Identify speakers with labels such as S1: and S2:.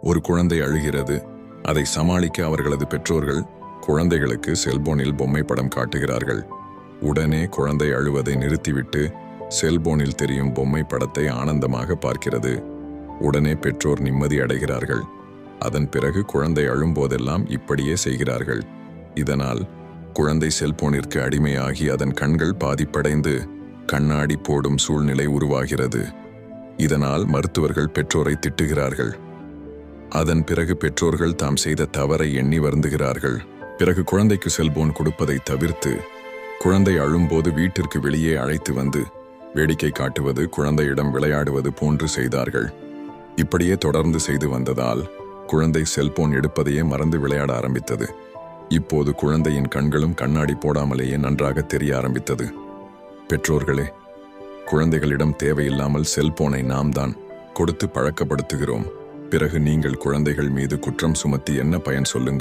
S1: ஒரு குழந்தை அழுகிறது. அதை சமாளிக்க அவர்களது பெற்றோர்கள் குழந்தைகளுக்கு செல்போனில் பொம்மை படம் காட்டுகிறார்கள். உடனே குழந்தை அழுவதை நிறுத்திவிட்டு செல்போனில் தெரியும் பொம்மை படத்தை ஆனந்தமாக பார்க்கிறது. உடனே பெற்றோர் நிம்மதி அடைகிறார்கள். அதன் பிறகு குழந்தை அழும்போதெல்லாம் இப்படியே செய்கிறார்கள். இதனால் குழந்தை செல்போனிற்கு அடிமையாகி அதன் கண்கள் பாதிப்படைந்து கண்ணாடி போடும் சூழ்நிலை உருவாகிறது. இதனால் மருத்துவர்கள் பெற்றோரை திட்டுகிறார்கள். அதன் பிறகு பெற்றோர்கள் தாம் செய்த தவறை எண்ணி வருந்துகிறார்கள். பிறகு குழந்தைக்கு செல்போன் கொடுப்பதை தவிர்த்து குழந்தை அழும்போது வீட்டிற்கு வெளியே அழைத்து வந்து வேடிக்கை காட்டுவது, குழந்தையிடம் விளையாடுவது போன்று செய்தார்கள். இப்படியே தொடர்ந்து செய்து வந்ததால் குழந்தை செல்போன் எடுப்பதையே மறந்து விளையாட ஆரம்பித்தது. இப்போது குழந்தையின் கண்களும் கண்ணாடி போடாமலேயே நன்றாக தெரிய ஆரம்பித்தது. பெற்றோர்களே, குழந்தைகளிடம் தேவையில்லாமல் செல்போனை நாம் தான் கொடுத்து பழக்கப்படுத்துகிறோம். பிறகு நீங்கள் குழந்தைகள் மீது குற்றம் சுமத்தி என்ன பயன் சொல்லுங்கள்?